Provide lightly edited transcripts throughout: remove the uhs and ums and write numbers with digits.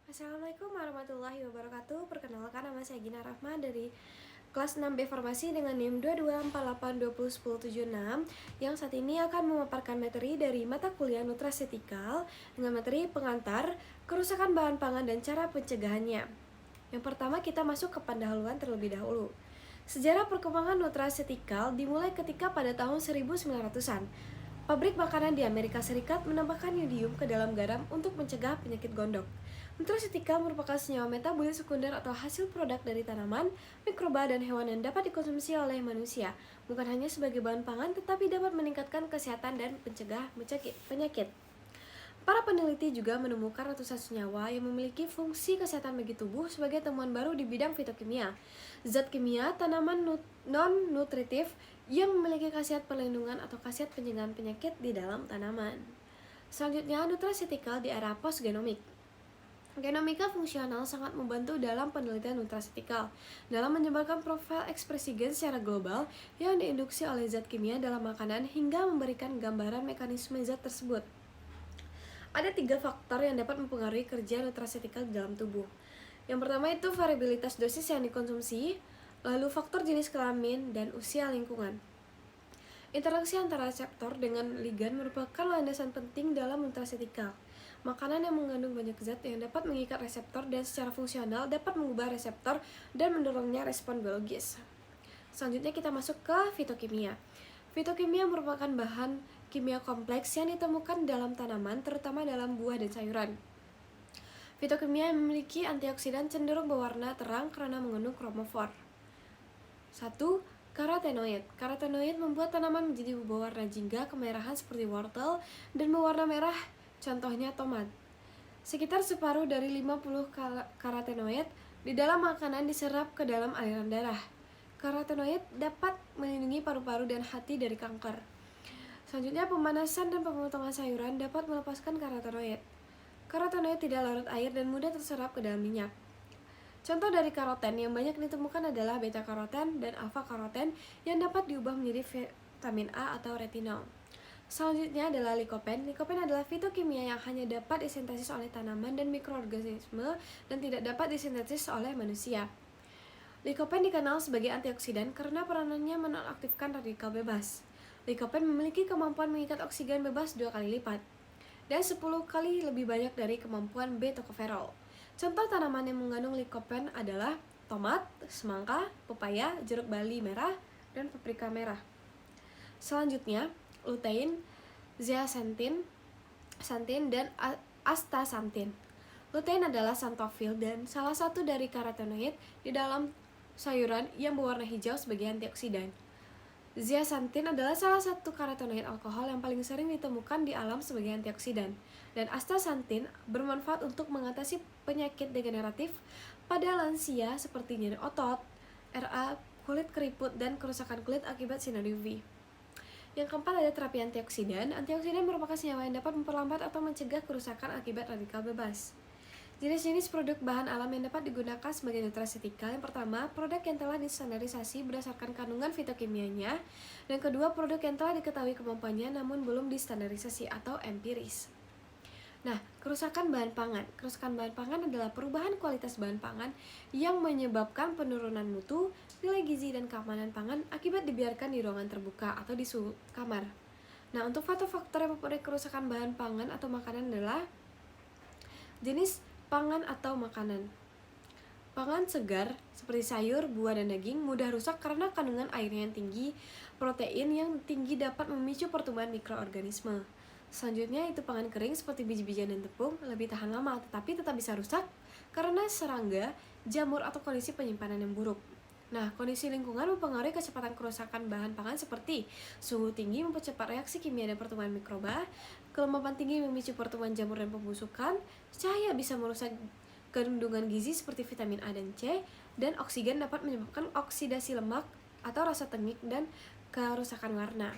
Assalamualaikum warahmatullahi wabarakatuh. Perkenalkan, nama saya Gina Rahma dari kelas 6B Farmasi dengan NIM 2248201076 yang saat ini akan memaparkan materi dari mata kuliah nutrasetikal dengan materi pengantar, kerusakan bahan pangan dan cara pencegahannya. Yang pertama, kita masuk ke pendahuluan terlebih dahulu. Sejarah perkembangan nutrasetikal dimulai ketika pada tahun 1900-an. Pabrik makanan di Amerika Serikat menambahkan yodium ke dalam garam untuk mencegah penyakit gondok. Nutrasetika merupakan senyawa metabolit sekunder atau hasil produk dari tanaman, mikroba, dan hewan yang dapat dikonsumsi oleh manusia, bukan hanya sebagai bahan pangan tetapi dapat meningkatkan kesehatan dan mencegah penyakit. Para peneliti juga menemukan ratusan senyawa yang memiliki fungsi kesehatan bagi tubuh sebagai temuan baru di bidang fitokimia. Zat kimia tanaman non-nutritif yang memiliki khasiat perlindungan atau khasiat pencegahan penyakit di dalam tanaman. Selanjutnya, nutrasetikal di era postgenomik. Genomika fungsional sangat membantu dalam penelitian nutrasetikal dalam menyebarkan profil ekspresi gen secara global yang diinduksi oleh zat kimia dalam makanan hingga memberikan gambaran mekanisme zat tersebut. Ada 3 faktor yang dapat mempengaruhi kerja nutrasetikal di dalam tubuh. Yang pertama itu variabilitas dosis yang dikonsumsi, lalu faktor jenis kelamin, dan usia lingkungan. Interaksi antara reseptor dengan ligan merupakan landasan penting dalam nutrasetikal. Makanan yang mengandung banyak zat yang dapat mengikat reseptor dan secara fungsional dapat mengubah reseptor dan mendorongnya respon biologis. Selanjutnya kita masuk ke fitokimia. Fitokimia merupakan bahan kimia kompleks yang ditemukan dalam tanaman, terutama dalam buah dan sayuran. Fitokimia yang memiliki antioksidan cenderung berwarna terang karena mengandung kromofor. 1. Karotenoid. Karotenoid membuat tanaman menjadi berwarna jingga kemerahan seperti wortel dan berwarna merah, contohnya tomat. Sekitar separuh dari 50 karotenoid di dalam makanan diserap ke dalam aliran darah. Karotenoid dapat melindungi paru-paru dan hati dari kanker. Selanjutnya, pemanasan dan pemotongan sayuran dapat melepaskan karotenoid. Karotenoid tidak larut air dan mudah terserap ke dalam minyak. Contoh dari karoten yang banyak ditemukan adalah beta-karoten dan alfa-karoten yang dapat diubah menjadi vitamin A atau retinol. Selanjutnya adalah likopen. Likopen adalah fitokimia yang hanya dapat disintesis oleh tanaman dan mikroorganisme dan tidak dapat disintesis oleh manusia. Likopen dikenal sebagai antioksidan karena peranannya menonaktifkan radikal bebas. Likopen memiliki kemampuan mengikat oksigen bebas 2 kali lipat dan 10 kali lebih banyak dari kemampuan B-tocopherol. Contoh tanaman yang mengandung likopen adalah tomat, semangka, pepaya, jeruk bali merah, dan paprika merah. Selanjutnya, lutein, zeaxanthin, dan astaxanthin. Lutein adalah xanthofil dan salah satu dari karotenoid di dalam sayuran yang berwarna hijau sebagai antioksidan. Zeaxanthin adalah salah satu karotenoid alkohol yang paling sering ditemukan di alam sebagai antioksidan, dan astaxanthin bermanfaat untuk mengatasi penyakit degeneratif pada lansia seperti nyeri otot, RA, kulit keriput, dan kerusakan kulit akibat sinar UV. Yang keempat ada terapi antioksidan. Antioksidan merupakan senyawa yang dapat memperlambat atau mencegah kerusakan akibat radikal bebas. Jenis-jenis produk bahan alam yang dapat digunakan sebagai nutrasetikal. Yang pertama, produk yang telah distandarisasi berdasarkan kandungan fitokimianya. Dan kedua, produk yang telah diketahui kemampuannya namun belum distandarisasi atau empiris. Nah, kerusakan bahan pangan. Kerusakan bahan pangan adalah perubahan kualitas bahan pangan yang menyebabkan penurunan mutu, nilai gizi, dan keamanan pangan akibat dibiarkan di ruangan terbuka atau di suhu kamar. Nah, untuk faktor-faktor yang mempengaruhi kerusakan bahan pangan atau makanan adalah jenis pangan atau makanan. Pangan segar seperti sayur, buah, dan daging mudah rusak karena kandungan airnya yang tinggi. Protein yang tinggi dapat memicu pertumbuhan mikroorganisme. Selanjutnya itu pangan kering seperti biji-bijian dan tepung lebih tahan lama tetapi tetap bisa rusak karena serangga, jamur, atau kondisi penyimpanan yang buruk. Nah, kondisi lingkungan mempengaruhi kecepatan kerusakan bahan pangan seperti suhu tinggi mempercepat reaksi kimia dan pertumbuhan mikroba, kelembapan tinggi memicu pertumbuhan jamur dan pembusukan, cahaya bisa merusak kandungan gizi seperti vitamin A dan C, dan oksigen dapat menyebabkan oksidasi lemak atau rasa tengik dan kerusakan warna.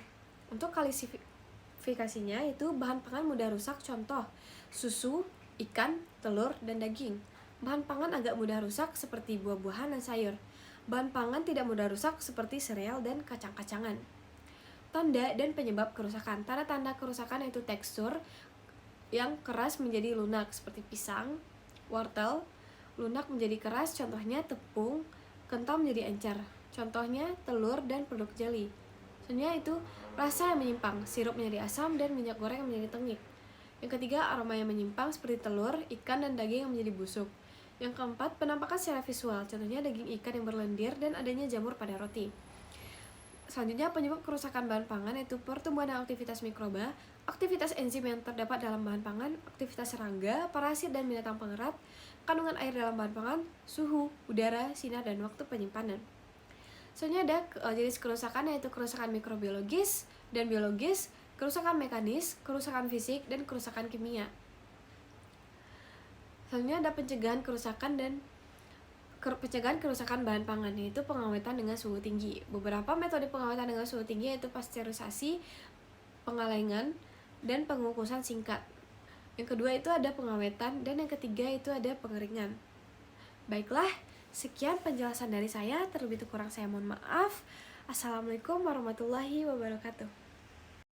Untuk klasifikasinya itu bahan pangan mudah rusak, contoh susu, ikan, telur, dan daging. Bahan pangan agak mudah rusak seperti buah-buahan dan sayur. Bahan pangan tidak mudah rusak seperti sereal dan kacang-kacangan. Tanda dan penyebab kerusakan. Tanda-tanda kerusakan yaitu tekstur yang keras menjadi lunak seperti pisang, wortel, lunak menjadi keras, contohnya tepung, kental menjadi encer, contohnya telur dan produk jelly. Selanjutnya itu rasa yang menyimpang, sirup menjadi asam dan minyak goreng yang menjadi tengik. Yang ketiga, aroma yang menyimpang seperti telur, ikan, dan daging yang menjadi busuk. Yang keempat, penampakan secara visual, contohnya daging ikan yang berlendir dan adanya jamur pada roti. Selanjutnya, penyebab kerusakan bahan pangan yaitu pertumbuhan dan aktivitas mikroba, aktivitas enzim yang terdapat dalam bahan pangan, aktivitas serangga, parasit, dan binatang pengerat, kandungan air dalam bahan pangan, suhu, udara, sinar, dan waktu penyimpanan. Selanjutnya ada jenis kerusakan yaitu kerusakan mikrobiologis dan biologis, kerusakan mekanis, kerusakan fisik, dan kerusakan kimia. Selanjutnya ada pencegahan kerusakan bahan pangan, yaitu pengawetan dengan suhu tinggi. Beberapa metode pengawetan dengan suhu tinggi yaitu pasteurisasi, pengalengan, dan pengukusan singkat. Yang kedua itu ada pengawetan, dan yang ketiga itu ada pengeringan. Baiklah, sekian penjelasan dari saya. Terlebih kurang saya mohon maaf. Assalamualaikum warahmatullahi wabarakatuh.